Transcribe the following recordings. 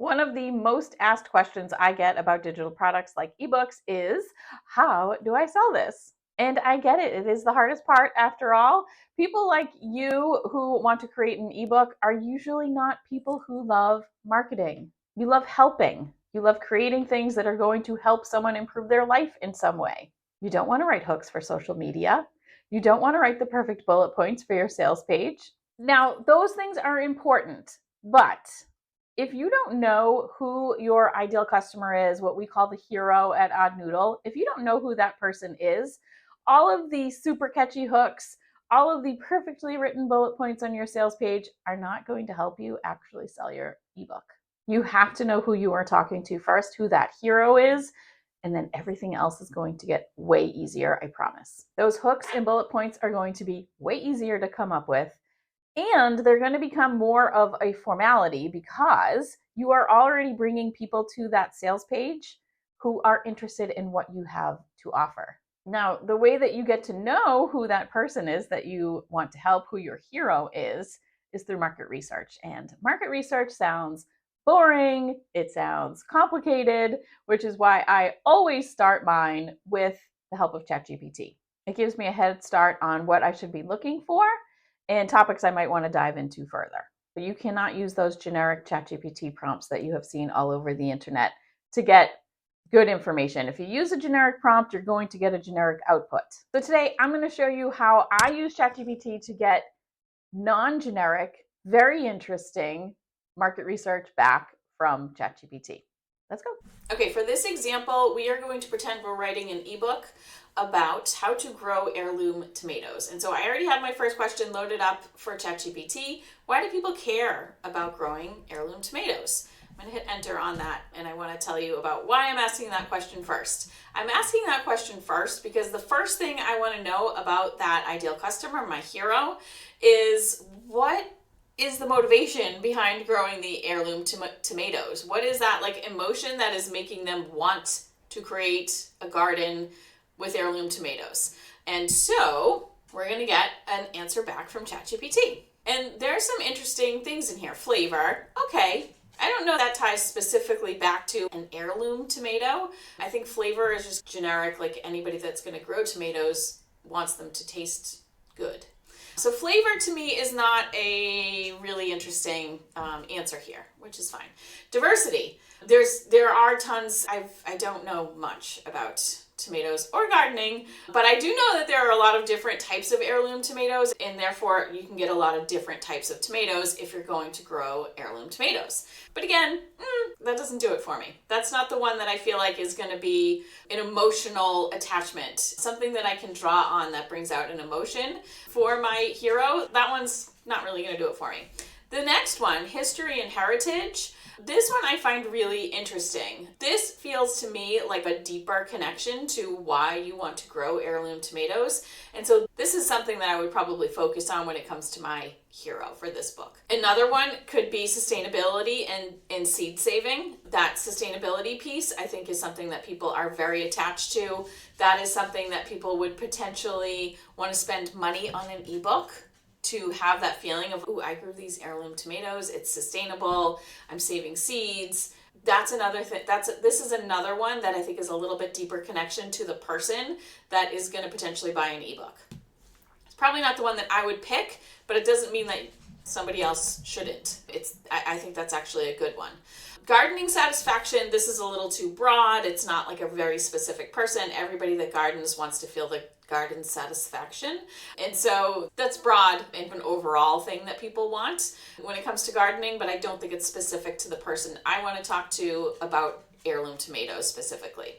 One of the most asked questions I get about digital products like ebooks is, how do I sell this? And I get it. It is the hardest part. After all, people like you who want to create an ebook are usually not people who love marketing. You love helping. You love creating things that are going to help someone improve their life in some way. You don't want to write hooks for social media. You don't want to write the perfect bullet points for your sales page. Now, those things are important, but if you don't know who your ideal customer is, what we call the hero at Odd Noodle, if you don't know who that person is, all of the super catchy hooks, all of the perfectly written bullet points on your sales page are not going to help you actually sell your ebook. You have to know who you are talking to first, who that hero is, and then everything else is going to get way easier, I promise. Those hooks and bullet points are going to be way easier to come up with, and they're going to become more of a formality because you are already bringing people to that sales page who are interested in what you have to offer. Now, the way that you get to know who that person is that you want to help, who your hero is through market research. And market research sounds boring, it sounds complicated, which is why I always start mine with the help of ChatGPT. It gives me a head start on what I should be looking for and topics I might want to dive into further. But you cannot use those generic ChatGPT prompts that you have seen all over the internet to get good information. If you use a generic prompt, you're going to get a generic output. So today I'm going to show you how I use ChatGPT to get non-generic, very interesting market research back from ChatGPT. Let's go. Okay, for this example, we are going to pretend we're writing an ebook about how to grow heirloom tomatoes. And so I already have my first question loaded up for ChatGPT. Why do people care about growing heirloom tomatoes? I'm going to hit enter on that, and I want to tell you about why I'm asking that question first. I'm asking that question first because the first thing I want to know about that ideal customer, my hero, is what is the motivation behind growing the heirloom tomatoes? What is that like emotion that is making them want to create a garden with heirloom tomatoes? And so we're going to get an answer back from ChatGPT. And there's some interesting things in here. Flavor. Okay. I don't know that ties specifically back to an heirloom tomato. I think flavor is just generic, like anybody that's going to grow tomatoes wants them to taste good. So flavor to me is not a really interesting answer here, which is fine. Diversity. There are tons. I don't know much about tomatoes or gardening, but I do know that there are a lot of different types of heirloom tomatoes, and therefore you can get a lot of different types of tomatoes if you're going to grow heirloom tomatoes. But again, that doesn't do it for me. That's not the one that I feel like is going to be an emotional attachment, something that I can draw on that brings out an emotion for my hero. That one's not really going to do it for me. The next one, history and heritage. This one I find really interesting. This feels to me like a deeper connection to why you want to grow heirloom tomatoes. And so this is something that I would probably focus on when it comes to my hero for this book. Another one could be sustainability and seed saving. That sustainability piece I think is something that people are very attached to. That is something that people would potentially want to spend money on an ebook to have that feeling of, ooh, I grew these heirloom tomatoes, it's sustainable, I'm saving seeds. That's another thing. This is another one that I think is a little bit deeper connection to the person that is going to potentially buy an ebook. It's probably not the one that I would pick, but it doesn't mean that somebody else shouldn't. I think that's actually a good one. Gardening satisfaction, this is a little too broad. It's not like a very specific person. Everybody that gardens wants to feel the garden satisfaction. And so that's broad and an overall thing that people want when it comes to gardening, but I don't think it's specific to the person I want to talk to about heirloom tomatoes specifically.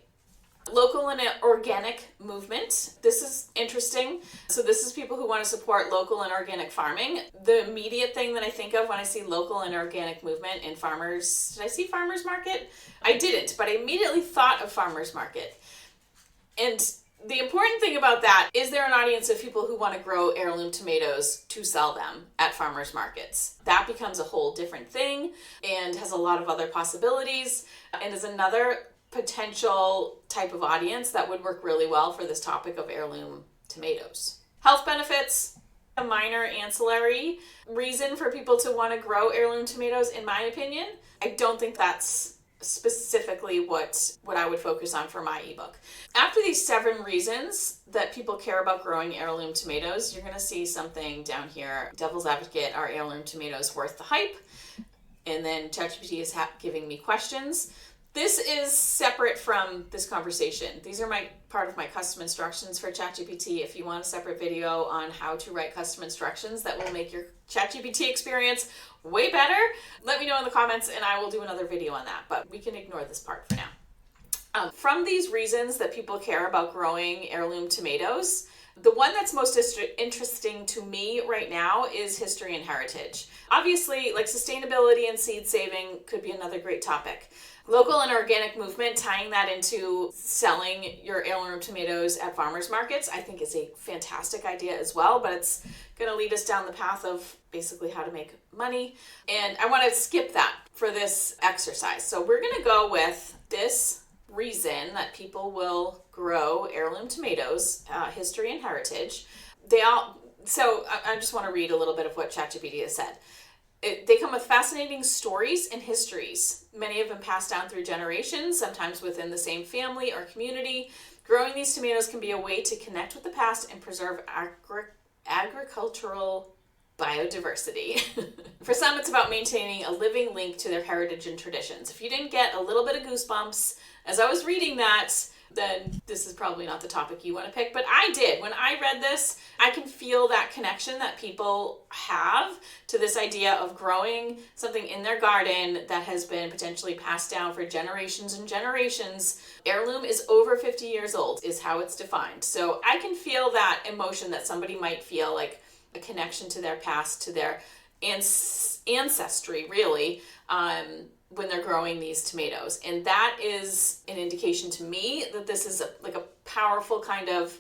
Local and organic movement. This is interesting. So this is people who want to support local and organic farming. The immediate thing that I think of when I see local and organic movement in farmers, did I see farmers market? I didn't, but I immediately thought of farmers market. And the important thing about that is there an audience of people who want to grow heirloom tomatoes to sell them at farmers markets. That becomes a whole different thing and has a lot of other possibilities and is another potential type of audience that would work really well for this topic of heirloom tomatoes. Health benefits, a minor ancillary reason for people to want to grow heirloom tomatoes, in my opinion. I don't think that's specifically what I would focus on for my ebook. After these 7 reasons that people care about growing heirloom tomatoes, you're going to see something down here. Devil's advocate, are heirloom tomatoes worth the hype? And then ChatGPT is giving me questions. This is separate from this conversation. These are part of my custom instructions for ChatGPT. If you want a separate video on how to write custom instructions that will make your ChatGPT experience way better, let me know in the comments and I will do another video on that. But we can ignore this part for now. From these reasons that people care about growing heirloom tomatoes, the one that's most interesting to me right now is history and heritage. Obviously, like sustainability and seed saving could be another great topic. Local and organic movement, tying that into selling your heirloom tomatoes at farmers markets, I think is a fantastic idea as well, but it's going to lead us down the path of basically how to make money. And I want to skip that for this exercise. So we're going to go with this reason that people will grow heirloom tomatoes, history and heritage. So I just want to read a little bit of what ChatGPT has said. They come with fascinating stories and histories. Many have been passed down through generations, sometimes within the same family or community. Growing these tomatoes can be a way to connect with the past and preserve agricultural biodiversity. For some, it's about maintaining a living link to their heritage and traditions. If you didn't get a little bit of goosebumps as I was reading that, then this is probably not the topic you want to pick. But I did. When I read this, I can feel that connection that people have to this idea of growing something in their garden that has been potentially passed down for generations and generations. Heirloom is over 50 years old, is how it's defined. So I can feel that emotion that somebody might feel, like a connection to their past, to their ancestry, really, when they're growing these tomatoes. And that is an indication to me that this is like a powerful kind of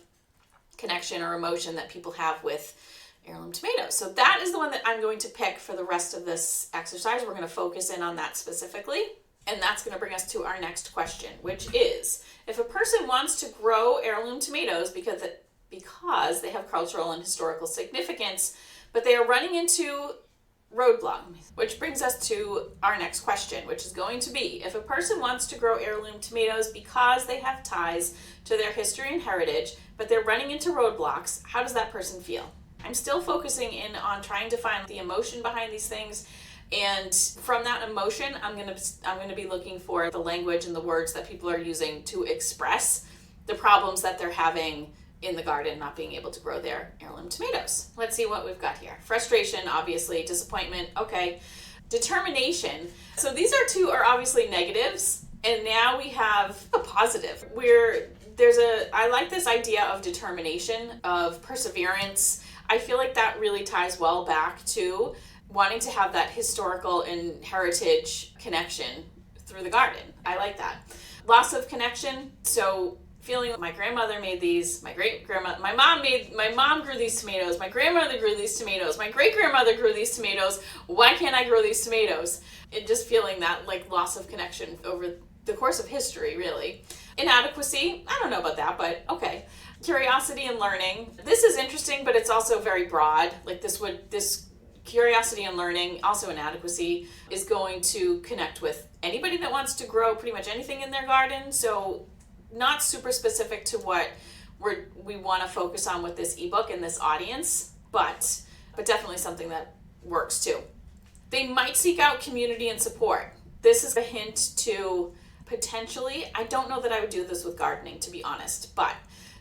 connection or emotion that people have with heirloom tomatoes. So that is the one that I'm going to pick for the rest of this exercise. We're going to focus in on that specifically. And that's going to bring us to our next question, which is, if a person wants to grow heirloom tomatoes because they have cultural and historical significance, but they are running into roadblock, which brings us to our next question, which is going to be, if a person wants to grow heirloom tomatoes because they have ties to their history and heritage, but they're running into roadblocks, how does that person feel? I'm still focusing in on trying to find the emotion behind these things, and from that emotion, I'm going to be looking for the language and the words that people are using to express the problems that they're having in the garden, not being able to grow their heirloom tomatoes. Let's see what we've got here. Frustration, obviously. Disappointment, okay. Determination. So these are obviously negatives, and now we have a positive. I like this idea of determination, of perseverance. I feel like that really ties well back to wanting to have that historical and heritage connection through the garden. I like that. Loss of connection. So feeling like my grandmother made these, my mom grew these tomatoes, my grandmother grew these tomatoes, my great-grandmother grew these tomatoes, why can't I grow these tomatoes? And just feeling that like loss of connection over the course of history, really. Inadequacy, I don't know about that, but okay. Curiosity and learning. This is interesting, but it's also very broad. Like this curiosity and learning, also inadequacy, is going to connect with anybody that wants to grow pretty much anything in their garden. So not super specific to what we want to focus on with this ebook and this audience, but definitely something that works too. They might seek out community and support. This is a hint to potentially, I don't know that I would do this with gardening, to be honest, but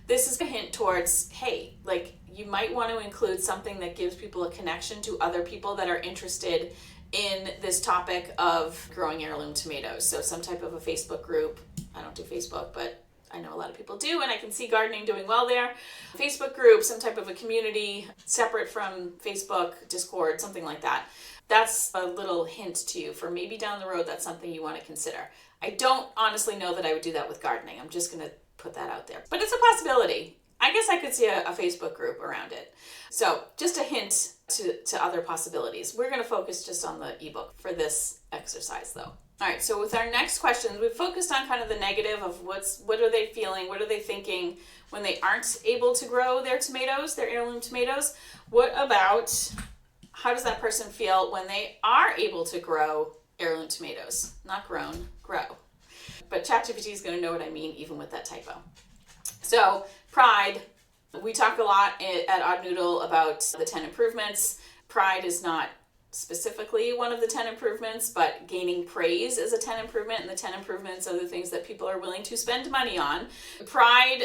this is a hint towards, hey, like you might want to include something that gives people a connection to other people that are interested in this topic of growing heirloom tomatoes. So some type of a Facebook group. I don't do Facebook, but I know a lot of people do, and I can see gardening doing well there. Facebook group, some type of a community separate from Facebook, Discord, something like that. That's a little hint to you for maybe down the road that's something you want to consider. I don't honestly know that I would do that with gardening. I'm just going to put that out there. But it's a possibility. I guess I could see a Facebook group around it. So just a hint to other possibilities. We're going to focus just on the ebook for this exercise though. All right, so with our next question, we've focused on kind of the negative of what are they feeling, what are they thinking when they aren't able to grow their tomatoes, their heirloom tomatoes. What about how does that person feel when they are able to grow heirloom tomatoes. Not grown, grow. But ChatGPT is going to know what I mean even with that typo. So pride, we talk a lot at Odd Noodle about the 10 improvements. Pride is not specifically one of the 10 improvements, but gaining praise is a 10 improvement, and the 10 improvements are the things that people are willing to spend money on. Pride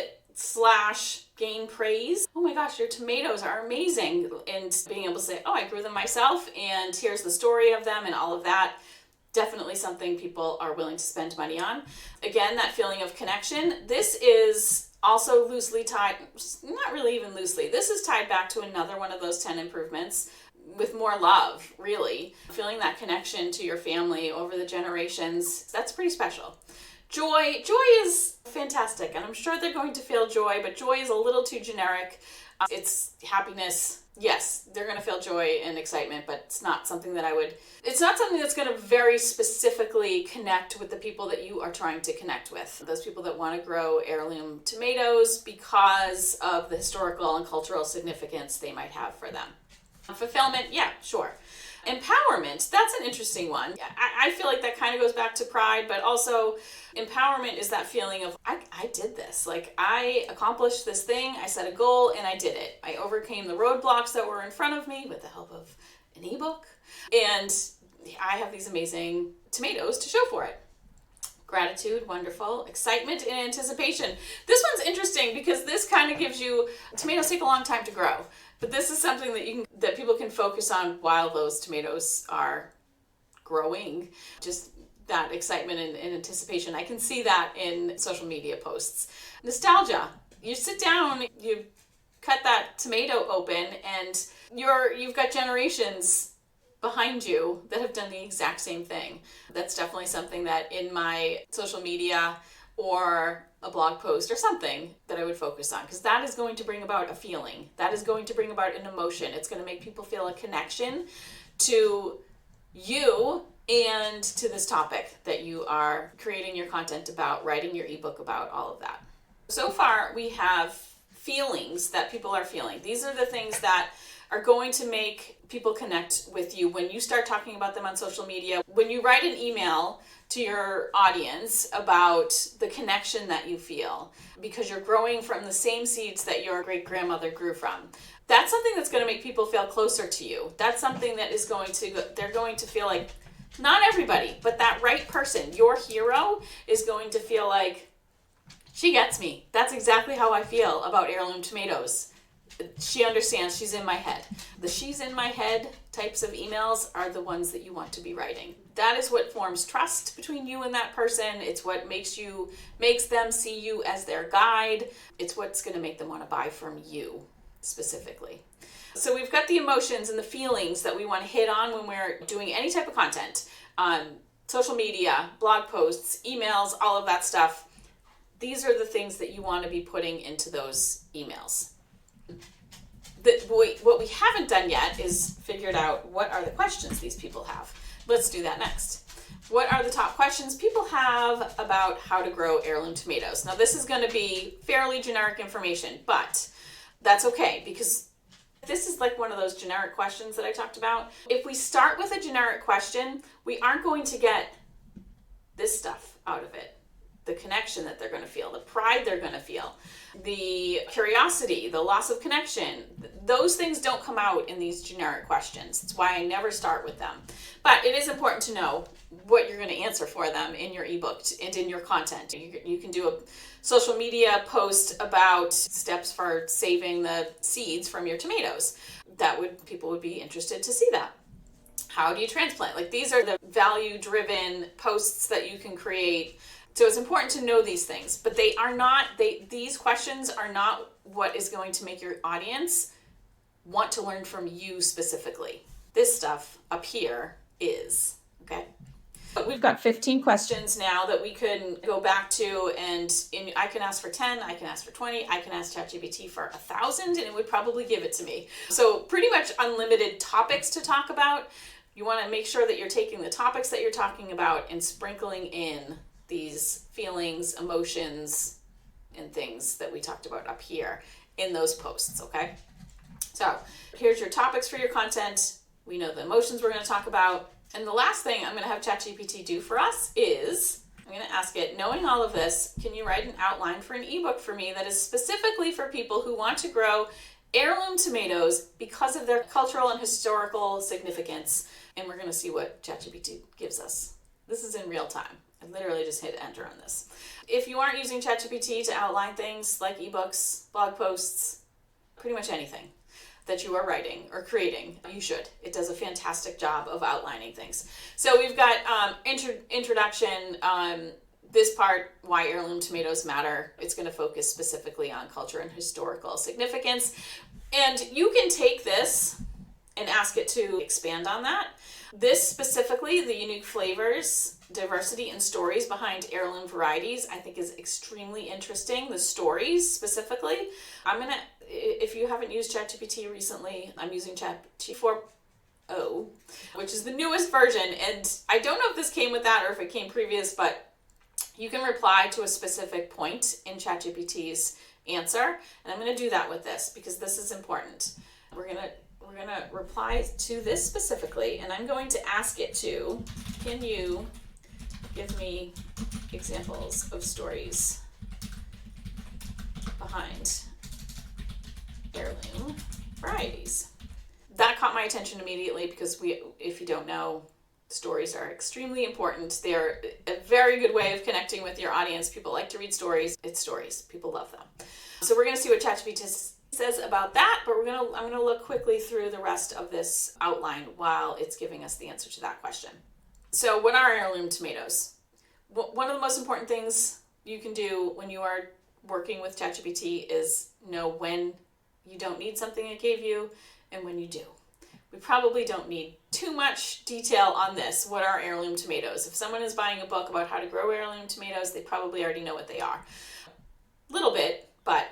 / gain praise. Oh my gosh, your tomatoes are amazing. And being able to say, oh, I grew them myself, and here's the story of them and all of that. Definitely something people are willing to spend money on. Again, that feeling of connection. This is also loosely tied, not really even loosely, this is tied back to another one of those 10 improvements with more love, really. Feeling that connection to your family over the generations, that's pretty special. Joy is fantastic, and I'm sure they're going to feel joy, but joy is a little too generic. It's happiness. Yes, they're going to feel joy and excitement, but it's not something that's going to very specifically connect with the people that you are trying to connect with. Those people that want to grow heirloom tomatoes because of the historical and cultural significance they might have for them. Fulfillment, yeah, sure. Empowerment, that's an interesting one. I feel like that kind of goes back to pride, but also empowerment is that feeling of, I did this. Like, I accomplished this thing, I set a goal, and I did it. I overcame the roadblocks that were in front of me with the help of an ebook, and I have these amazing tomatoes to show for it. Gratitude, wonderful. Excitement and anticipation. This one's interesting because this kind of gives you, tomatoes take a long time to grow, but this is something that people can focus on while those tomatoes are growing. Just that excitement and anticipation. I can see that in social media posts. Nostalgia. You sit down, you cut that tomato open, and you've got generations behind you that have done the exact same thing. That's definitely something that in my social media or a blog post or something that I would focus on, because that is going to bring about a feeling. That is going to bring about an emotion. It's going to make people feel a connection to you and to this topic that you are creating your content about, writing your ebook about, all of that. So far, we have feelings that people are feeling. These are the things that are going to make people connect with you when you start talking about them on social media. When you write an email to your audience about the connection that you feel because you're growing from the same seeds that your great-grandmother grew from, that's something that's going to make people feel closer to you. That's something that is they're going to feel like, not everybody, but that right person, your hero, is going to feel like, she gets me. That's exactly how I feel about heirloom tomatoes. She understands, she's in my head. The she's in my head types of emails are the ones that you want to be writing. That is what forms trust between you and that person. It's what makes them see you as their guide. It's what's going to make them want to buy from you specifically. So we've got the emotions and the feelings that we want to hit on when we're doing any type of content on social media, blog posts, emails, all of that stuff. These are the things that you want to be putting into those emails. What we haven't done yet is figured out what are the questions these people have. Let's do that next. What are the top questions people have about how to grow heirloom tomatoes? Now, this is going to be fairly generic information, but that's okay, because this is like one of those generic questions that I talked about. If we start with a generic question, we aren't going to get this stuff out of it. The connection that they're going to feel, the pride they're going to feel, the curiosity, the loss of connection. Those things don't come out in these generic questions. That's why I never start with them. But it is important to know what you're going to answer for them in your ebook and in your content. You can do a social media post about steps for saving the seeds from your tomatoes. People would be interested to see that. How do you transplant? Like, these are the value-driven posts that you can create. So it's important to know these things, but these questions are not what is going to make your audience want to learn from you specifically. This stuff up here is, okay? But we've got 15 questions now that we can go back to, and I can ask for 10, I can ask for 20, I can ask ChatGPT for 1,000, and it would probably give it to me. So pretty much unlimited topics to talk about. You want to make sure that you're taking the topics that you're talking about and sprinkling in these feelings, emotions, and things that we talked about up here in those posts, okay? So here's your topics for your content. We know the emotions we're going to talk about. And the last thing I'm going to have ChatGPT do for us is, I'm going to ask it, knowing all of this, can you write an outline for an ebook for me that is specifically for people who want to grow heirloom tomatoes because of their cultural and historical significance? And we're going to see what ChatGPT gives us. This is in real time. I literally just hit enter on this. If you aren't using ChatGPT to outline things like ebooks, blog posts, pretty much anything that you are writing or creating, you should. It does a fantastic job of outlining things. So we've got introduction, this part, why heirloom tomatoes matter. It's going to focus specifically on culture and historical significance. And you can take this and ask it to expand on that. This specifically, the unique flavors, diversity, and stories behind heirloom varieties, I think is extremely interesting. The stories specifically. If you haven't used ChatGPT recently, I'm using ChatGPT 4.0, which is the newest version. And I don't know if this came with that or if it came previous, but you can reply to a specific point in ChatGPT's answer. And I'm going to do that with this because this is important. We're going to reply to this specifically, and I'm going to ask it to, can you give me examples of stories behind heirloom varieties? That caught my attention immediately because if you don't know, stories are extremely important. They're a very good way of connecting with your audience. People like to read stories. It's stories. People love them. So we're going to see what ChatGPT says about that, but I'm going to look quickly through the rest of this outline while it's giving us the answer to that question. So what are heirloom tomatoes? One of the most important things you can do when you are working with ChatGPT is know when you don't need something it gave you and when you do. We probably don't need too much detail on this. What are heirloom tomatoes? If someone is buying a book about how to grow heirloom tomatoes, they probably already know what they are. A little bit, but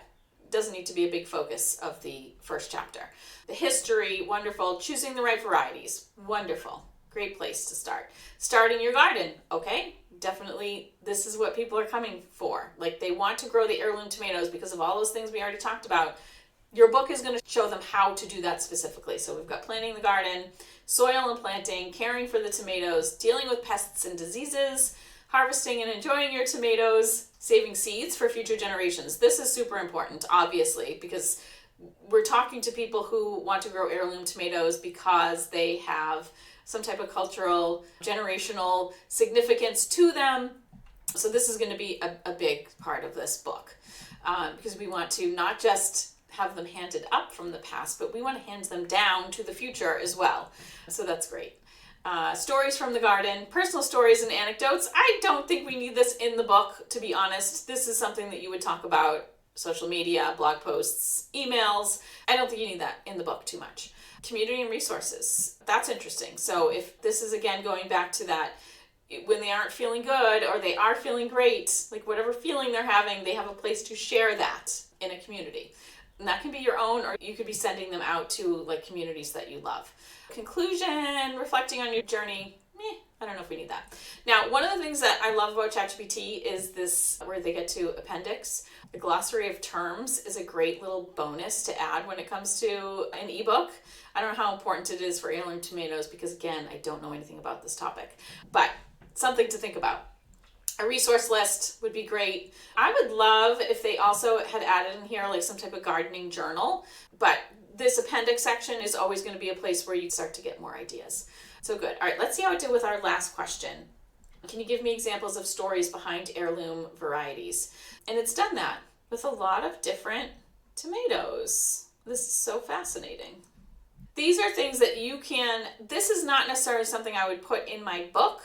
doesn't need to be a big focus of the first chapter. The history, wonderful. Choosing the right varieties, wonderful. Great place to start. Starting your garden, okay? Definitely, this is what people are coming for. Like, they want to grow the heirloom tomatoes because of all those things we already talked about. Your book is going to show them how to do that specifically. So we've got planting the garden, soil and planting, caring for the tomatoes, dealing with pests and diseases, harvesting and enjoying your tomatoes, saving seeds for future generations. This is super important, obviously, because we're talking to people who want to grow heirloom tomatoes because they have some type of cultural, generational significance to them. So this is going to be a big part of this book because we want to not just have them handed up from the past, but we want to hand them down to the future as well. So that's great. Stories from the garden, personal stories and anecdotes. I don't think we need this in the book, to be honest. This is something that you would talk about, social media, blog posts, emails. I don't think you need that in the book too much. Community and resources. That's interesting. So if this is, again, going back to that, when they aren't feeling good or they are feeling great, like whatever feeling they're having, they have a place to share that in a community. And that can be your own, or you could be sending them out to like communities that you love. Conclusion, reflecting on your journey. I don't know if we need that. Now, one of the things that I love about ChatGPT is this, where they get to appendix. The glossary of terms is a great little bonus to add when it comes to an ebook. I don't know how important it is for heirloom tomatoes because, again, I don't know anything about this topic, but something to think about. A resource list would be great. I would love if they also had added in here like some type of gardening journal, but this appendix section is always going to be a place where you start to get more ideas. So good. All right, let's see how it did with our last question. Can you give me examples of stories behind heirloom varieties? And it's done that with a lot of different tomatoes. This is so fascinating. These are things that you can, this is not necessarily something I would put in my book,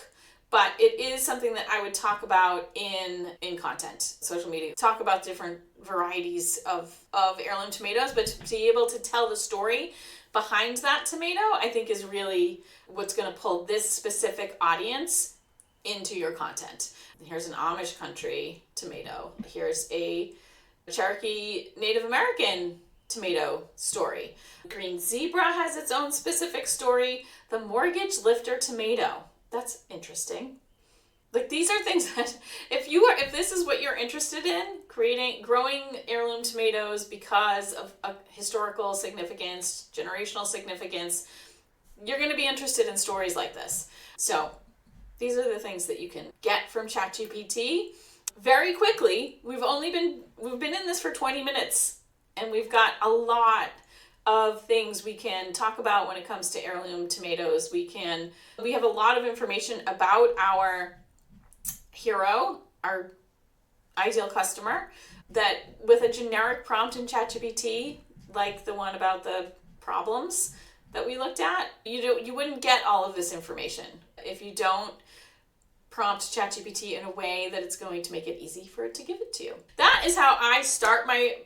but it is something that I would talk about in content, social media. Talk about different varieties of heirloom tomatoes, but to be able to tell the story behind that tomato, I think is really what's going to pull this specific audience into your content. Here's an Amish country tomato. Here's a Cherokee Native American tomato story. Green zebra has its own specific story. The mortgage lifter tomato. That's interesting. Like, these are things that if this is what you're interested in, growing heirloom tomatoes because of a historical significance, generational significance, you're going to be interested in stories like this. So these are the things that you can get from ChatGPT very quickly. We've been in this for 20 minutes and we've got a lot of things we can talk about when it comes to heirloom tomatoes. We have a lot of information about our hero, our ideal customer, that with a generic prompt in ChatGPT, like the one about the problems that we looked at, you wouldn't get all of this information if you don't prompt ChatGPT in a way that it's going to make it easy for it to give it to you. That is how I start my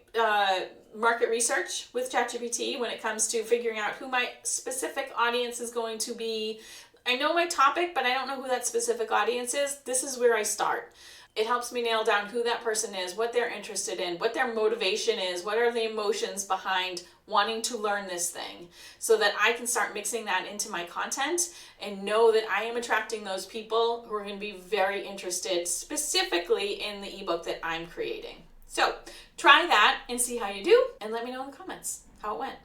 market research with ChatGPT when it comes to figuring out who my specific audience is going to be. I know my topic, but I don't know who that specific audience is. This is where I start. It helps me nail down who that person is, what they're interested in, what their motivation is, what are the emotions behind wanting to learn this thing, so that I can start mixing that into my content and know that I am attracting those people who are going to be very interested specifically in the ebook that I'm creating. So try that and see how you do, and let me know in the comments how it went.